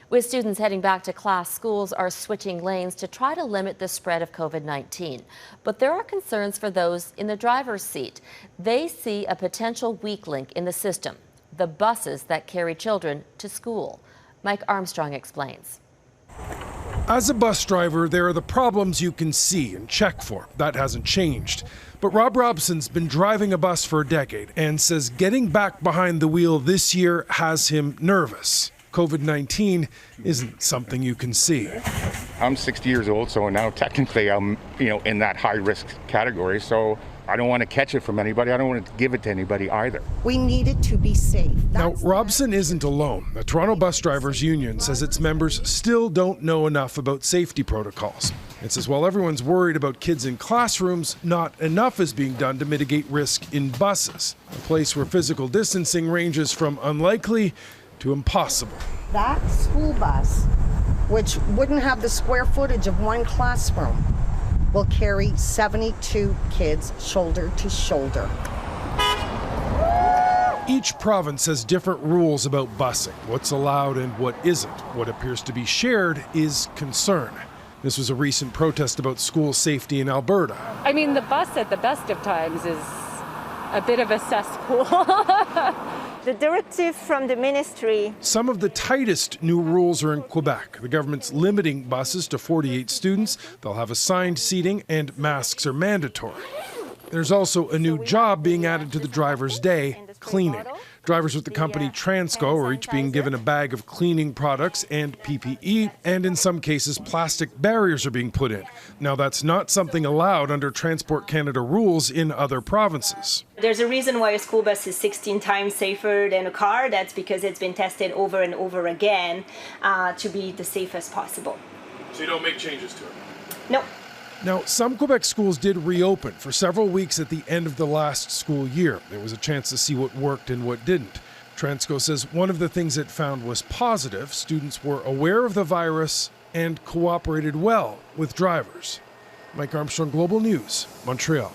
With students heading back to class, schools are switching lanes to try to limit the spread of COVID-19. But there are concerns for those in the driver's seat. They see a potential weak link in the system, the buses that carry children to school. Mike Armstrong explains. As a bus driver, there are the problems you can see and check for. That hasn't changed. But Rob Robson's been driving a bus for a decade and says getting back behind the wheel this year has him nervous. COVID-19 isn't something you can see. I'm 60 years old, so now technically I'm, in that high risk category. So I don't want to catch it from anybody. I don't want to give it to anybody either. We need it to be safe. Now, Robson isn't alone. The Toronto Bus Drivers Union says its members still don't know enough about safety protocols. It says while everyone's worried about kids in classrooms, not enough is being done to mitigate risk in buses, a place where physical distancing ranges from unlikely to impossible. That school bus, which wouldn't have the square footage of one classroom, will carry 72 kids shoulder to shoulder. Each province has different rules about busing, what's allowed and what isn't. What appears to be shared is concern. This was a recent protest about school safety in Alberta. I mean, the bus at the best of times is a bit of a cesspool. The directive from the ministry. Some of the tightest new rules are in Quebec. The government's limiting buses to 48 students. They'll have assigned seating and masks are mandatory. There's also a new job being added to the driver's day, cleaning. Drivers with the company Transco are each being given a bag of cleaning products and PPE, and in some cases, plastic barriers are being put in. Now, that's not something allowed under Transport Canada rules in other provinces. There's a reason why a school bus is 16 times safer than a car. That's because it's been tested over and over again to be the safest possible. So you don't make changes to it? No. Now, some Quebec schools did reopen for several weeks at the end of the last school year. There was a chance to see what worked and what didn't. Transco says one of the things it found was positive. Students were aware of the virus and cooperated well with drivers. Mike Armstrong, Global News, Montreal.